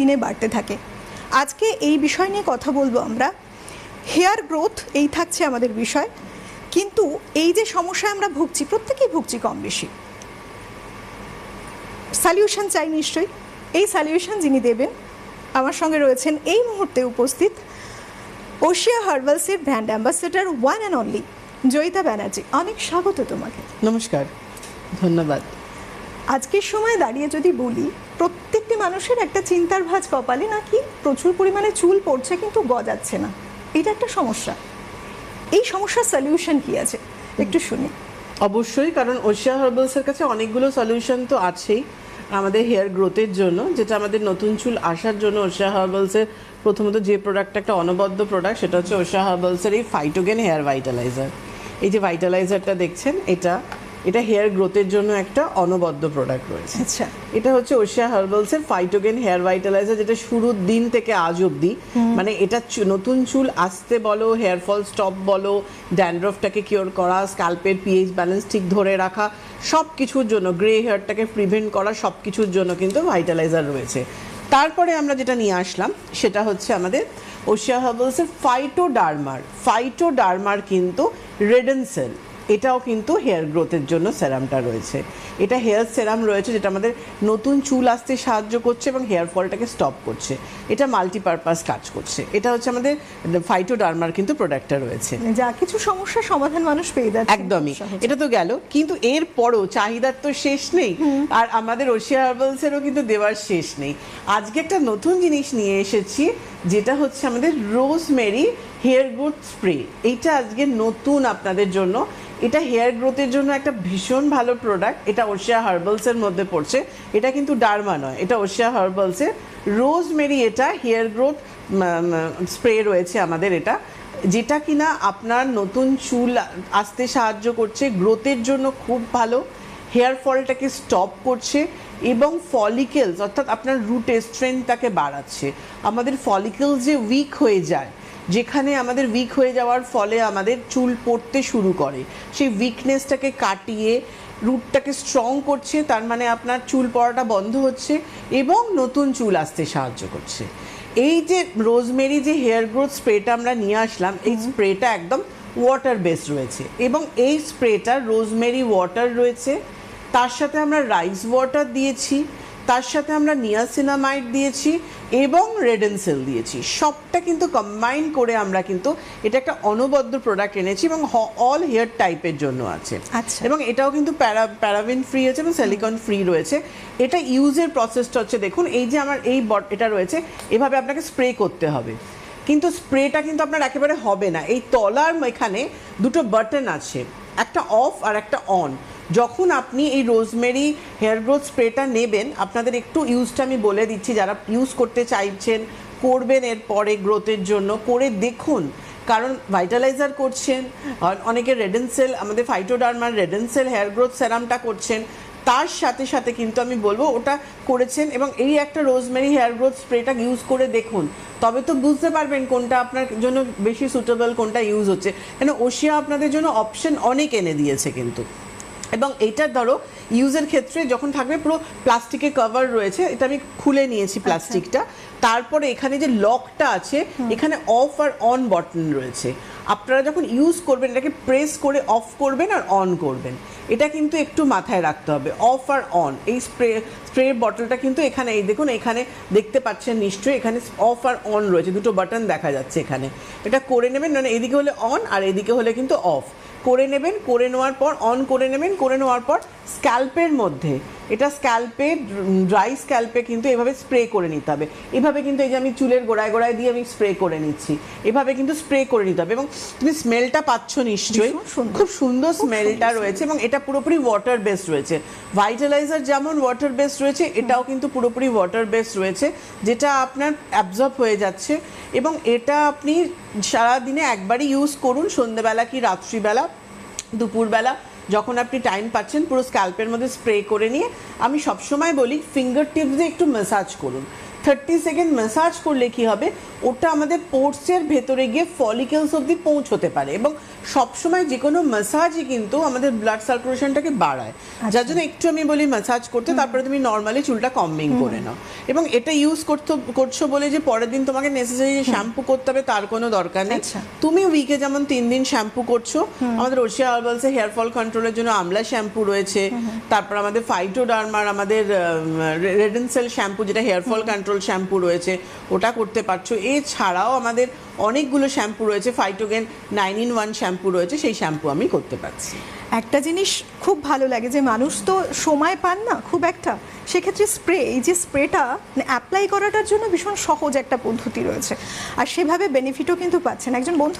দিনে বাড়তে থাকে। আজকে এই বিষয় নিয়ে কথা বলবো আমরা। হেয়ার গ্রোথ এই থাকছে আমাদের বিষয়, কিন্তু এই যে সমস্যায় আমরা ভুগছি, প্রত্যেকেই ভুগছি কম বেশি, সলিউশন চাই নিশ্চয়ই। এই সলিউশন যিনি দেবেন, আমার সঙ্গে রয়েছেন এই মুহূর্তে উপস্থিত ওশিয়া হার্বালসের brand ambassador one and only Joyita Banerjee. অনেক স্বাগত তোমাকে। নমস্কার, ধন্যবাদ। আজকের সময় দাঁড়িয়ে যদি বলি, প্রত্যেকটি মানুষের একটা চিন্তার ভাঁজ কপালে, নাকি প্রচুর পরিমাণে চুল পড়ছে কিন্তু গজাচ্ছে না, এটা একটা সমস্যা। এই সমস্যার সলিউশন কি আছে একটু শুনি। অবশ্যই, কারণ ওশিয়া হার্বালসের কাছে অনেকগুলো সলিউশন তো আছেই আমাদের হেয়ার গ্রোথের জন্য, যেটা আমাদের নতুন চুল আসার জন্য ওশিয়া হার্বালসের প্রথমত যে প্রোডাক্টটা একটা অনবদ্য প্রোডাক্ট, সেটা হচ্ছে ওশিয়া হার্বালসের এই ফাইটোগেন হেয়ার ভাইটালাইজার। এই যে ভাইটালাইজারটা দেখছেন, এটা হেয়ার গ্রোথের জন্য একটা অনবদ্য প্রোডাক্ট রয়েছে। আচ্ছা, এটা হচ্ছে ওশিয়া হার্বালসের ফাইটোগেন হেয়ার ভাইটালাইজার, যেটা শুরুর দিন থেকে আজ অবধি, মানে এটা নতুন চুল আসতে বলো, হেয়ার ফল স্টপ বলো, ড্যান্ড্রফটাকে কিওর করা, স্ক্যাল্পের পিএইচ ব্যালেন্স ঠিক ধরে রাখা, সব কিছুর জন্য, গ্রে হেয়ারটাকে প্রিভেন্ট করা, সব কিছুর জন্য কিন্তু ভাইটালাইজার রয়েছে। তারপরে আমরা যেটা নিয়ে আসলাম সেটা হচ্ছে আমাদের ওশিয়া হার্বালসের ফাইটোডার্মার কিন্তু রেডেনসেল, এটাও কিন্তু হেয়ার গ্রোথের জন্য সেরামটা রয়েছে। এটা হেয়ার সেরাম রয়েছে যেটা আমাদের নতুন চুল আসতে সাহায্য করছে এবং হেয়ার ফলটাকে স্টপ করছে। এটা মাল্টিপারপাস কাজ করছে। এটা হচ্ছে আমাদের ফাইটোডার্মার কিন্তু প্রোডাক্টটা রয়েছে। যা কিছু সমস্যার সমাধান মানুষ পেয়ে যাচ্ছে একদমই, এটা তো গেল, কিন্তু এর পরও চাহিদার তো শেষ নেই, আর আমাদের ওশিয়া হার্বালসেরও কিন্তু দেওয়ার শেষ নেই। আজকে একটা নতুন জিনিস নিয়ে এসেছি, যেটা হচ্ছে আমাদের রোজমেরি হেয়ার গ্রোথ স্প্রে। এইটা আজকে নতুন আপনাদের জন্য। এটা হেয়ার গ্রোথের জন্য একটা ভীষণ ভালো প্রোডাক্ট। এটা ওশিয়া হার্বালসের মধ্যে পড়ছে। এটা কিন্তু ডার্মা নয়, এটা ওশিয়া হার্বালসের রোজমেরি, এটা হেয়ার গ্রোথ স্প্রে রয়েছে আমাদের এটা, যেটা কিনা আপনার নতুন চুল আসতে সাহায্য করছে, গ্রোথের জন্য খুব ভালো, হেয়ার ফলটাকে স্টপ করছে এবং ফলিকেলস অর্থাৎ আপনার রুটের স্ট্রেংথটাকে বাড়াচ্ছে। আমাদের ফলিকেলস যে উইক হয়ে যায়, যেখানে আমাদের উইক হয়ে যাওয়ার ফলে আমাদের চুল পড়তে শুরু করে, সেই উইকনেসটাকে কাটিয়ে রুটটাকে স্ট্রং করছে। তার মানে আপনার চুল পড়াটা বন্ধ হচ্ছে এবং নতুন চুল আসতে সাহায্য করছে। এই যে রোজমেরি যে হেয়ার গ্রোথ স্প্রেটা আমরা নিয়ে আসলাম, এই স্প্রেটা একদম ওয়াটার বেসড রয়েছে এবং এই স্প্রেটা রোজমেরি ওয়াটার রয়েছে, তার সাথে আমরা রাইস ওয়াটার দিয়েছি, তার সাথে আমরা নিয়াসিনামাইড দিয়েছি এবং রেডেনসেল দিয়েছি। সবটা কিন্তু কম্বাইন করে আমরা কিন্তু এটা একটা অনবদ্য প্রোডাক্ট এনেছি এবং অল হেয়ার টাইপের জন্য আছে। আচ্ছা, এবং এটাও কিন্তু প্যারাবিন ফ্রি আছে এবং সিলিকন ফ্রি রয়েছে। এটা ইউজের প্রসেসটা হচ্ছে, দেখুন এই যে আমার এটা রয়েছে, এভাবে আপনাকে স্প্রে করতে হবে, কিন্তু স্প্রেটা কিন্তু আপনার একেবারে হবে না। এই তলার এখানে দুটো বাটন আছে, একটা অফ আর একটা অন। যখন আপনি এই রোজমেরি হেয়ার গ্রোথ স্প্রেটা নেবেন, আপনাদের একটু ইউজটা আমি বলে দিচ্ছি, যারা ইউজ করতে চাইছেন, করবেন এর পরে গ্রোথের জন্য, করে দেখুন। কারণ ভাইটালাইজার করছেন, অনেকে রেডেনসেল, আমাদের ফাইটোডার্মার রেডেনসেল হেয়ার গ্রোথ সেরামটা করছেন, তার সাথে সাথে কিন্তু আমি বলবো ওটা করেছেন, এবং এই একটা রোজমেরি হেয়ার গ্রোথ স্প্রেটা ইউজ করে দেখুন, তবে তো বুঝতে পারবেন কোনটা আপনার জন্য বেশি সুটেবল, কোনটা ইউজ হচ্ছে। কেন ওশিয়া আপনাদের জন্য অপশন অনেক এনে দিয়েছে কিন্তু। এবং এইটার ধরো ইউজের ক্ষেত্রে যখন থাকবে, পুরো প্লাস্টিকের কভার রয়েছে, এটা আমি খুলে নিয়েছি প্লাস্টিকটা। তারপরে এখানে যে লকটা আছে, এখানে অফ আর অন বাটন রয়েছে। আপনারা যখন ইউজ করবেন, এটাকে প্রেস করে অফ করবেন আর অন করবেন, এটা কিন্তু একটু মাথায় রাখতে হবে, অফ আর অন। এই স্প্রে বটলটা কিন্তু এখানে, এই দেখুন এখানে দেখতে পাচ্ছেন নিশ্চয়ই, এখানে অফ আর অন রয়েছে, দুটো বাটন দেখা যাচ্ছে এখানে। এটা করে নেবেন, মানে এদিকে হলে অন আর এদিকে হলে কিন্তু অফ করে নেবেন। করে নেওয়ার পর অন করে নেবেন, করে নেওয়ার পর স্ক্যাল্পের মধ্যে, এটা স্ক্যাল্পে, ড্রাই স্ক্যাল্পে কিন্তু এভাবে স্প্রে করে নিতে হবে। এভাবে কিন্তু এই যে আমি চুলের গোড়ায় গোড়ায় দিয়ে আমি স্প্রে করে নিচ্ছি, এভাবে কিন্তু স্প্রে করে নিতে হবে। এবং তুমি স্মেলটা পাচ্ছ নিশ্চয়ই, খুব সুন্দর স্মেলটা রয়েছে এবং এটা পুরোপুরি ওয়াটার বেসড রয়েছে। ভাইটালাইজার যেমন ওয়াটার বেসড রয়েছে, এটাও কিন্তু পুরোপুরি ওয়াটার বেসড রয়েছে, যেটা আপনার অ্যাবজর্ব হয়ে যাচ্ছে। এবং এটা আপনি সারাদিনে একবারই ইউজ করুন, সন্ধ্যেবেলা কি রাত্রিবেলা, দুপুরবেলা, যখন আপনি টাইম পাচ্ছেন, পুরো স্ক্যাল্পের মধ্যে স্প্রে করে নিয়ে, আমি সবসময় বলি ফিঙ্গার টিপস দিয়ে একটু ম্যাসাজ করুন। 30 সেকেন্ড ম্যাসাজ করলে কি হবে, ওটা আমাদের পোর্সের ভেতরে গিয়ে ফলিকেলস অবধি পৌঁছতে পারে এবং সবসময় যে কোনো ম্যাসাজই কিন্তু আমাদের ব্লাড সার্কুলেশনটাকে বাড়ায়, যার জন্য একটু আমি বলি ম্যাসাজ করতে, তারপরে তুমি নর্মালি চুলটা কম্বিং করে নাও। এবং এটা ইউজ করছো বলে যে পরের দিন তোমাকে নেসেসারি শ্যাম্পু করতে হবে তার কোনো দরকার নেই। আচ্ছা। তুমি উইকে যেমন 3 দিন শ্যাম্পু করছো, আমাদের ওশিয়া হার্বালসে হেয়ার ফল কন্ট্রোলের জন্য আমলা শ্যাম্পু রয়েছে, তারপর আমাদের ফাইটোডার্মার আমাদের রেডেনসেল শ্যাম্পু যেটা হেয়ার ফল কন্ট্রোল শ্যাম্পু রয়েছে, ওটা করতে পারছো। এছাড়াও আমাদের অনেকগুলো শ্যাম্পু রয়েছে, ফাইটোগেন 9-in-1 শ্যাম্পু রয়েছে, সেই শ্যাম্পু আমি করতে পারছি। একটা জিনিস খুব ভালো লাগে যে মানুষ তো সময় পান না খুব একটা, সেক্ষেত্রে স্প্রে, এই যে স্প্রেটা অ্যাপ্লাই করাটার জন্য ভীষণ সহজ একটা পদ্ধতি রয়েছে, আর সেভাবে বেনিফিটও কিন্তু পাচ্ছেন। একজন বন্ধু